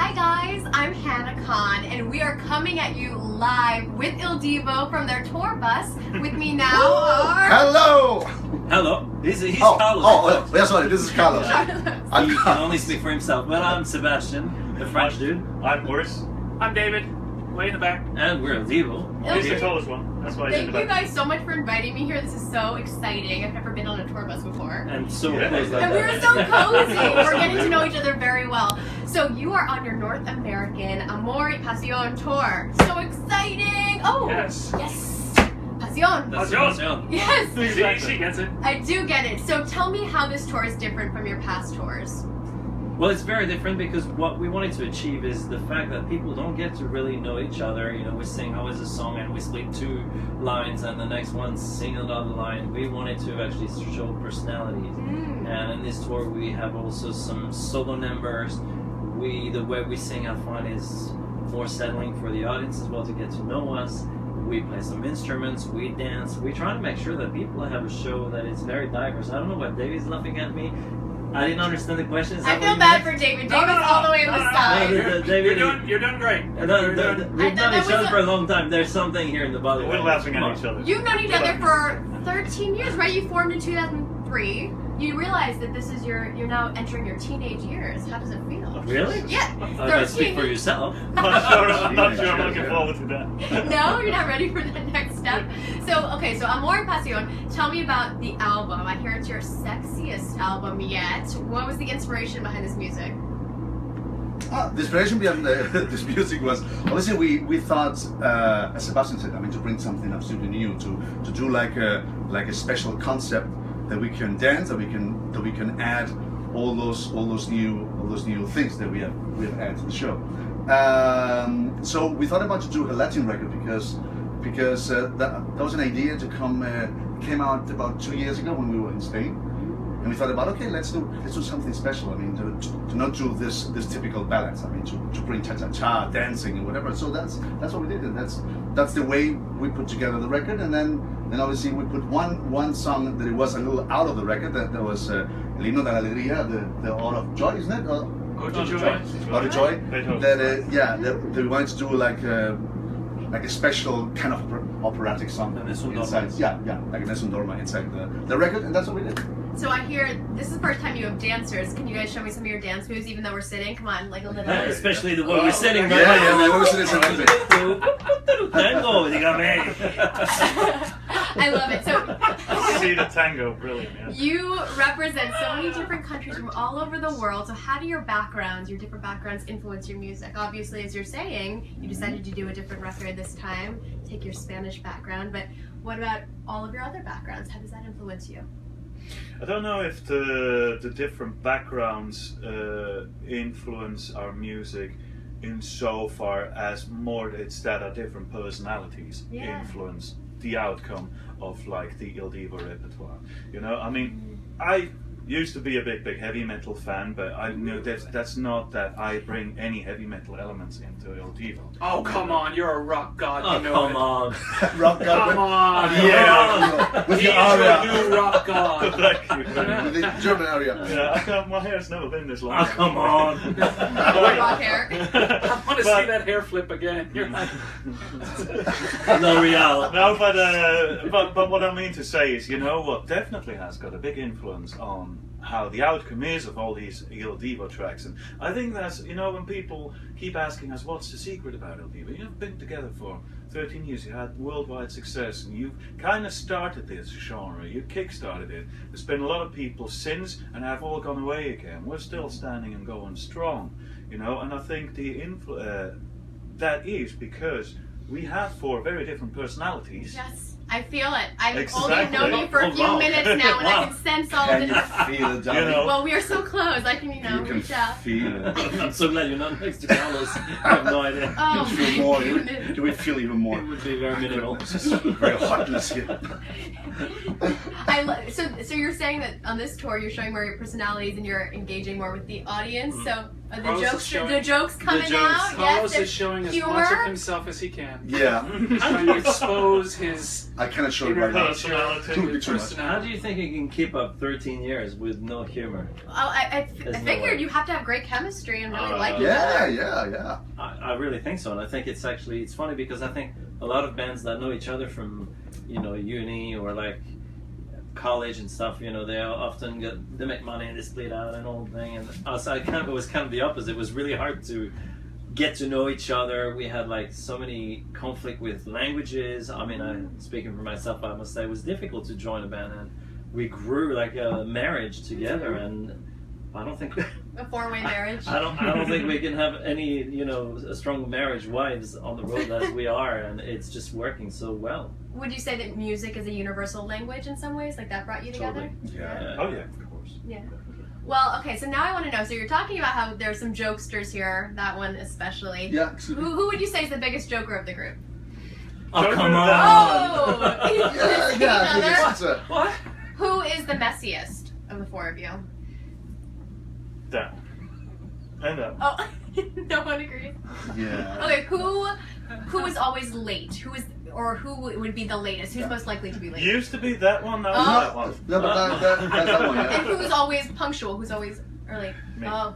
Hi guys, I'm Hannah Khan, and we are coming at you live with Il Divo from their tour bus. With me now are... Hello! Hello. He's Carlos. Yeah, sorry, this is Carlos. He can only speak for himself. Well, I'm Sebastian, the French dude. I'm Boris. I'm David, way in the back. And we're Il Divo. He's the tallest one. That's why he's in the Thank back. you guys so much for inviting me here. This is so exciting. I've never been on a tour bus before. And so Yeah. close like And that. we're so cozy. We're getting to know each other very well. So you are on your North American Amor y Pasión tour. So exciting! Oh, Yes. yes, Pasión. That's Pasión. Pasión. Yes, She gets it. I do get it. So tell me how this tour is different from your past tours. Well, it's very different because what we wanted to achieve is the fact that people don't get to really know each other. You know, we sing always a song and we split two lines and the next one sing another line. We wanted to actually show personalities. And in this tour we have also some solo numbers. The way we sing, I find, is more settling for the audience as well to get to know us. We play some instruments, we dance. We try to make sure that people have a show that is very diverse. I don't know what David's laughing at me. I didn't understand the question. Is I that feel what bad you for meant? David. No, David's all the way on the side. David, You're doing great. we've I known thought each that other was for a long time. There's something here in the body. We're laughing at each other. You've known each other for 13 years, right? You formed in 2003. You realize that this is you're now entering your teenage years. How does it feel? Really? Yeah, Speak for 13. yourself. I'm not sure I'm looking forward to that. No, you're not ready for the next step. So, okay, so Amor y Pasión, tell me about the album. I hear it's your sexiest album yet. What was the inspiration behind this music? The inspiration behind this music was, obviously we thought, as Sebastian said, I mean, to bring something absolutely new, to do like a special concept that we can dance, that we can add all those new things that we have added to the show. So we thought about to do a Latin record because that was an idea to came out about 2 years ago when we were in Spain, and we thought about, okay, let's do something special. I mean, to not do this typical ballads. I mean, to bring cha-cha-cha, dancing and whatever. So that's what we did, and that's the way we put together the record. And then obviously we put one song that it was a little out of the record. That was El Himno de la Alegría, the Ode of Joy, isn't it? Ode of Joy. Ode of Joy. That we wanted to do like a special kind of operatic song inside. Yeah, like a Nessun Dorma inside the record, and that's what we did. So I hear this is the first time you have dancers. Can you guys show me some of your dance moves, even though we're sitting? Come on, like a little. Especially the way we're sitting. Yeah, we're sitting. Tango, dígame. I love it. So See the tango, brilliant. Yeah. you represent so many different countries from all over the world. So how do your different backgrounds influence your music? Obviously, as you're saying, you decided to do a different record this time, take your Spanish background, but what about all of your other backgrounds? How does that influence you? I don't know if the different backgrounds influence our music in so far as more it's that our different personalities influence the outcome of like the Il Divo repertoire. You know, I mean, I used to be a big heavy metal fan, but I know that's not that I bring any heavy metal elements into Il Divo. Oh, come on, you're a rock god, Oh, you know come it. on. Rock Come on! Yeah. with He's your your aria, new rock god. Thank you. with the German aria. Yeah, my hair's never been this long. Oh, come on. Rock hair. I want to see that hair flip again. You're like, L'Oreal. No, but what I mean to say is, you know what definitely has got a big influence on how the outcome is of all these Il Divo tracks. And I think that's, you know, when people keep asking us what's the secret about Il Divo, you've been together for 13 years, you had worldwide success, and you've kind of started this genre, you kick-started it. There's been a lot of people since and have all gone away again. We're still standing and going strong, you know, and I think that is because we have 4 very different personalities. Yes, I feel it. I've Exactly. only known you for a few minutes now, and I can sense all of Can you it. feel it, darling? You know. Well, we are so close. I can, You can reach out. feel it. I'm so glad you're not next to Carlos. I have no idea. Oh, You feel more. my You goodness. would feel even more. It would be very minimal. It's just very heartless here. So you're saying that on this tour you're showing more your personalities and you're engaging more with the audience. So Are the Carlos is jokes, showing- the jokes coming jokes. out? Carlos Yes, is showing as humor. much of himself as he can. Yeah, He's trying to expose his I cannot show it inner right now. nature, Too much. his How do personality. you think you can keep up 13 years with no humor? Oh, I There's no figured way. you have to have great chemistry and really like each Yeah, other. yeah. I really think so, and I think it's actually it's funny because I think a lot of bands that know each other from uni or like college and stuff, they often they make money and they split out and all thing. And us, it was kind of the opposite. It was really hard to get to know each other. We had like so many conflict with languages. I mean, speaking for myself, I must say it was difficult to join a band, and we grew like a marriage together. And I don't think A four-way marriage. I don't think we can have any a strong marriage wives on the road as we are, and it's just working so well. Would you say that music is a universal language in some ways? Like that brought you together? Yeah. Oh yeah, of course. Yeah. Well, okay, so now I want to know. So you're talking about how there's some jokesters here, that one especially. Yeah. Excuse me. Who would you say is the biggest joker of the group? Oh, come on! Oh! Yeah, Each other? it's a, What? Who is the messiest of the four of you? That. And that. Oh, no one agrees. yeah. Okay, who is always late? Who would be the latest? Who's most likely to be late? Used to be that one, now Oh. that one. No, but that's that one, And yeah. who's always punctual? Who's always early? Me. Oh,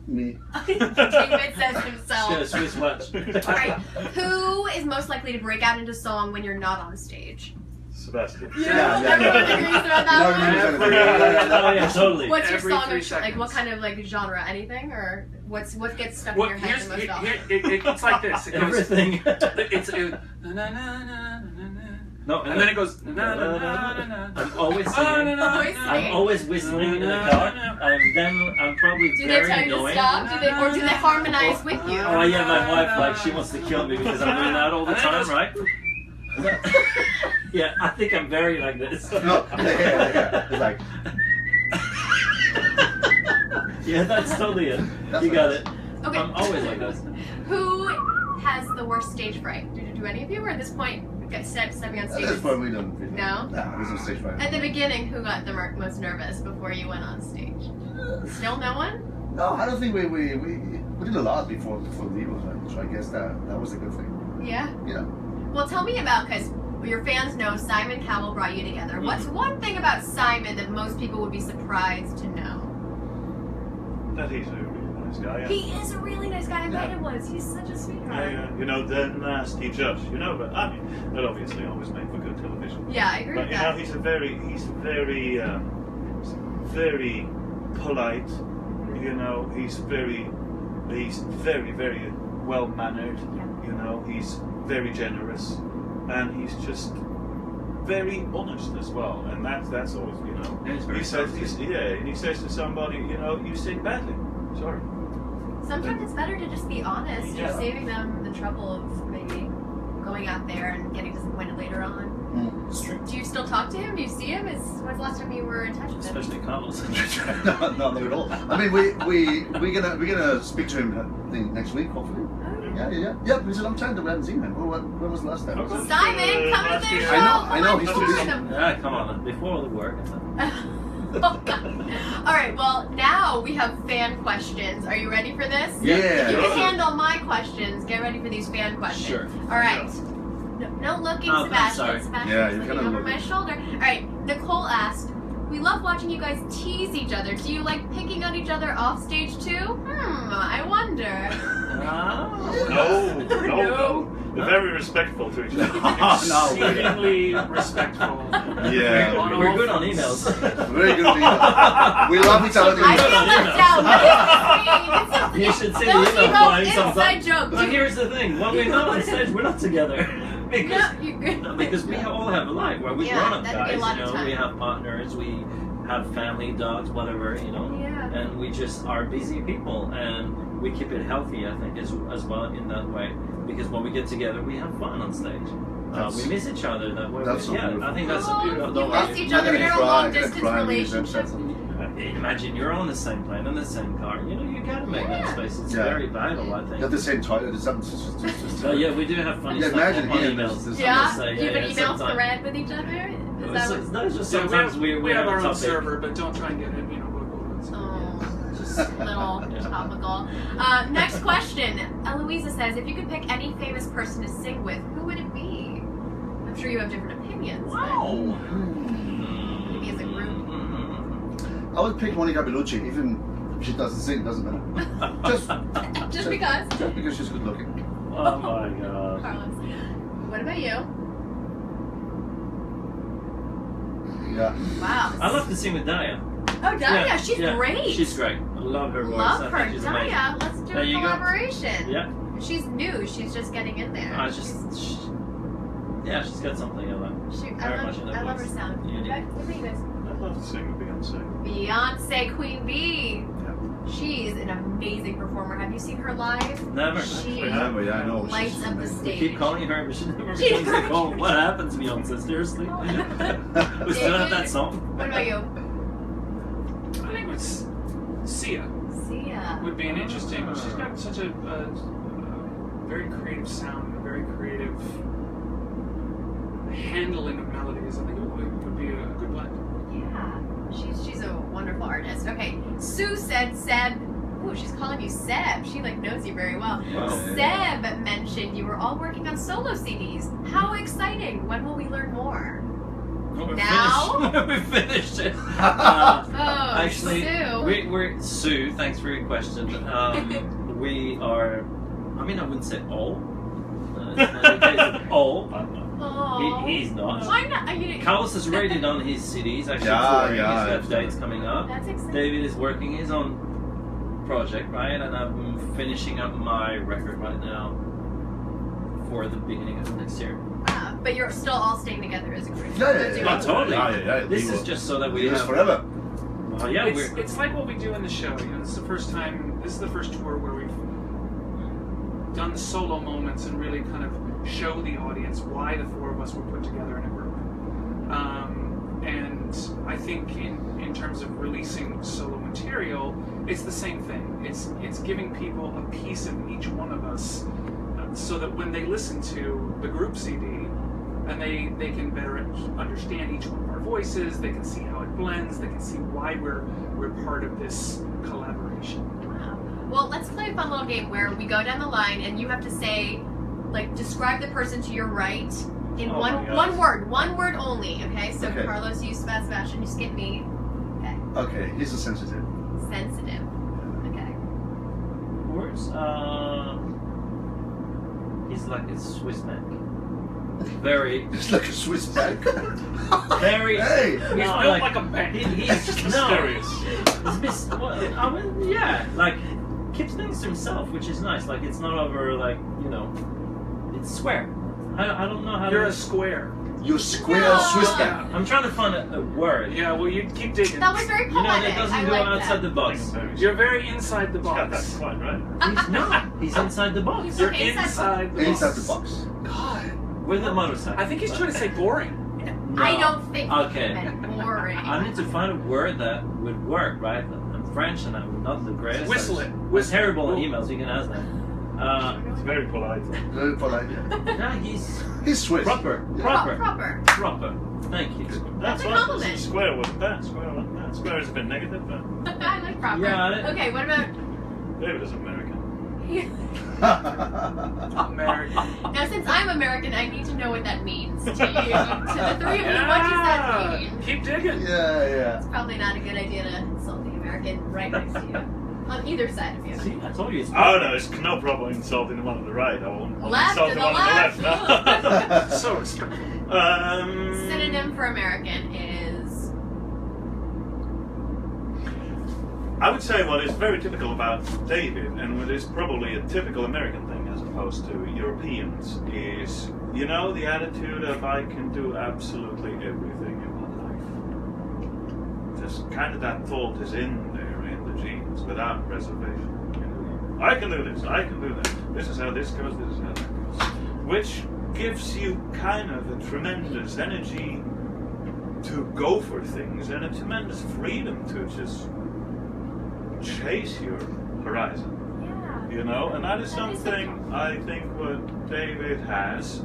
Me. David says Just himself. gonna switch watch. Alright, who is most likely to break out into song when you're not on stage? Sebastian. Yeah. Everyone agrees about that No, one? Oh yeah, totally. What's your Every song 3 of like what seconds. kind of like genre? Anything or what gets stuck in What, your head here's, the most often? it's like this. It goes, Everything. it's na na na na na na. No, And then it goes na na na na na. I'm always singing. Always I'm singing. always whistling in the car, and then I'm probably Do they very tell you to annoying. stop? Do they harmonize with you? Oh yeah, my wife like she wants to kill me because I'm doing that all the time, right? Yeah, I think I'm very like this. No, yeah. It's like, Yeah, that's totally it. That's You got nice. it. Okay. I'm always like this. Who has the worst stage fright? Do any of you, or at this point, get stepping on stage? that's why we don't. No? Nah, there's no stage fright. At the beginning, who got the most nervous before you went on stage? Still no one? No, I don't think we did a lot before the DIVO, so I guess that was a good thing. Yeah. Yeah. Well, tell me about, because your fans know Simon Cowell brought you together. What's one thing about Simon that most people would be surprised to know? That he's a really nice guy. Yeah. He is a really nice guy. I met Yeah. him once. He's such a sweetheart. Yeah. The nasty judge, but I mean, that obviously always made for good television. Yeah, I agree But with that. he's very polite. He's very well mannered. He's very generous, and he's just very honest as well. And that's always Yeah, he's very he says sensitive. and he says to somebody, you sing badly. Sorry. Sometimes it's better to just be honest. You're Yeah. saving them the trouble of maybe going out there and getting disappointed later on. It's true. Do you still talk to him? Do you see him? When's the last time you were in touch with him? Especially Carlos. no, not at all. I mean, we're gonna speak to him I think next week, hopefully. Yeah. It's a long time that we haven't seen him. When was the last time? Okay. Simon, come to last the year. show! I know, Come on, he's come too busy. on him. Yeah, come on. Before all the work. Oh, God. All right, well, now we have fan questions. Are you ready for this? Yeah. If you can handle my questions, get ready for these fan questions. Sure. All right. No looking, Oh, I'm Sebastian. sorry. Sebastian's Yeah, you're looking kinda over looking. my shoulder. All right, Nicole asked, we love watching you guys tease each other. Do you like picking on each other off stage too? I wonder. No. They're very respectful to each other. No, we're, Exceedingly respectful. yeah, We're good on emails. very good. We love each other. I Good feel on left email. out. What is this mean? You should see Those the email emails flying inside sometimes. joke. But here's the thing: when we're not on stage, we're not together. Because we all have a life where we Yeah, grown up that'd be a guys, lot of time. we have partners, we have family, dogs, whatever, Yeah. and we just are busy people, and we keep it healthy, I think, as well in that way. Because when we get together, we have fun on stage. We miss each other that way. That's so beautiful. I think that's a Oh, beautiful. you don't miss you? each other in a long distance Cry, relationship. Imagine you're on the same plane in the same car. You gotta make that space. It's Yeah. very vital, I think. At the same toilet. It's something. So yeah, we do have funny Yeah, stuff imagine on here, emails. this- Yeah? Say, Do you have an email sometimes- thread with each other? Is that So what? no, it's just Yeah, sometimes we we have a our own topic. server, but don't try and get it. Oh. Just little topical. Next question. Eloisa says, if you could pick any famous person to sing with, who would it be? I'm sure you have different opinions. Wow. But maybe as a group. I would pick Monica Bellucci, even if she doesn't sing, doesn't matter. Just because. Just because she's good looking. Oh my god. Carlos. What about you? Yeah. Wow. I love to sing with Daya. Oh, Daya, she's great. She's great. I love her voice. Love I her. think she's amazing. Daya, let's do There a you go. collaboration. Yeah. She's new. She's just getting in there. She's got something I like. I love her sound. Yeah. What about you guys? I'd love to sing with Beyonce. Beyonce, Queen Bee. She's an amazing performer. Have you seen her live? Never. She Yeah, I know. lights She's up the amazing. We stage. keep calling her, but she never She returns the never call. returns. What happens, Beyonce? Seriously? We still have that song. What about you? I think it's Sia Sia. would be an interesting. She's got such a very creative sound, a very creative handling of melodies. I think it would be a good blend. Yeah. She's a wonderful artist. Okay. Sue said Seb. Ooh, she's calling you Seb. She knows you very well. Wow. Seb mentioned you were all working on solo CDs. How exciting! When will we learn more? We're Now? finished. We finished it. Oh, Actually, Sue. we're Sue. Thanks for your question. We are. I mean, I wouldn't say all. It's not the case of all. Aw. He's not. Why not? Carlos has already done his CDs. Actually, Yeah, touring. yeah, He's got dates coming up. That's exciting. David is working his own project, right? And I'm finishing up my record right now for the beginning of next year. Wow. But you're still all staying together as a group. Oh, totally. Yeah, This is just so that we This have forever. Well, yeah, It's like what we do in the show. You know, this is the first time. This is the first tour where we've done the solo moments and really kind of show the audience why the four of us were put together in a group. And I think in terms of releasing solo material, it's the same thing. It's giving people a piece of each one of us, so that when they listen to the group CD, and they can better understand each one of our voices, they can see how it blends, they can see why we're part of this collaboration. Wow. Well, let's play a fun little game where we go down the line and you have to say, describe the person to your right in Oh my God. one word only. Okay. So Okay. Carlos, you Sebastian, you skip me. Okay. Okay, he's a sensitive. Sensitive. Okay. words. He's like a Swiss bank. Very, It's like a Swiss bank. very. Hey! He's No, built like a bank. He's no. Mysterious. Well, I mean, yeah, keeps things to himself, which is nice. It's not over, it's square. I don't know how You're to. a square. You square No. Swiss bank. I'm trying to find a word. Yeah, well, you keep digging. That was very You know, poetic. that doesn't I go like outside that. the box. You're very inside the Got that box. quite right. He's not. He's inside the box. He's You're Inside inside the box. Inside the box. God. With a motorcycle. I think he's trying to say boring. No. I don't think Okay. he meant boring. I need to find a word that would work, right? I'm French and I'm not the greatest. Whistle it. We're terrible in emails. You can ask them. It's very polite. Very polite. Yeah. Yeah, he's He's Swiss. proper. Yeah. Proper. Proper. Thank you. That's a right. compliment. Square wasn't that. Square wasn't that. Square is a bit negative, but I like proper. Yeah, Okay, what about David is American. American. now? Since I'm American, I need to know what that means to you. To the three of you, what does that mean? Keep digging. Yeah. It's probably not a good idea to insult the American right next to you. On either side of you. See, I told you it's Oh no, it's no problem insulting the one on the right. I won't Left insult to the the one on the left. No. So respectful. Synonym for American is I would say what is very typical about David, and what is probably a typical American thing as opposed to Europeans, is, the attitude of I can do absolutely everything in my life. Just kind of that thought is in there in the genes without reservation. I can do this, I can do that. This is how this goes, this is how that goes. Which gives you kind of a tremendous energy to go for things and a tremendous freedom to just chase your horizon, yeah. and that is That is something I think what David has,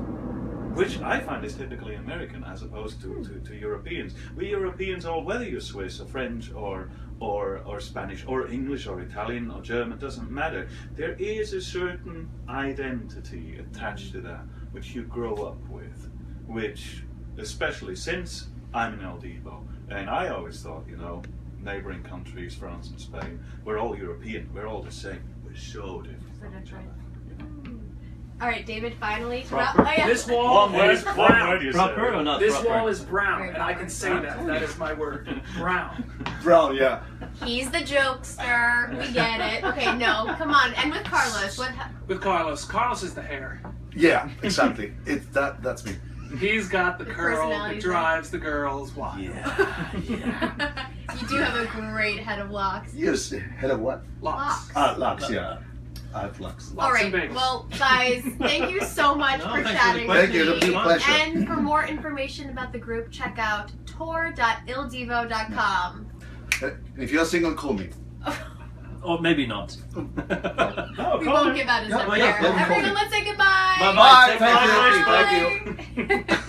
which I find is typically American as opposed to Europeans. We Europeans, whether you're Swiss or French or or Spanish or English or Italian or German, doesn't matter. There is a certain identity attached to that which you grow up with, which, especially since I'm in El Divo, and I always thought, you know, neighboring countries, France and Spain, we're all European, we're all the same. We're so different from each other. All right, David. Finally, to Proper. wrap- oh, yeah. This wall is One brown. word you Proper said. or not This proper? wall is brown, Very and I can say that. That is my word. Brown. Brown, yeah. He's the jokester. We get it. Okay, no, come on. And with Carlos, what? With Carlos. Carlos is the hair. Yeah, exactly. That's me. He's got the The curl that personality drives the girls wild. Yeah. You do have a great head of locks. Yes, head of what? Locks. Lux, yeah. I have Lux. All right. and bagels. Well, guys, thank you so much No, for thanks for the chatting question. Thank you, with it's me. a pleasure. And for more information about the group, check out tour.ildivo.com. If you're single, call me. Or maybe not. No, We call won't me. give out his Yeah, number yeah, here. yeah, call Everyone, me. let's say goodbye. Bye-bye. Bye, Take care. thank you. Thank you. Bye.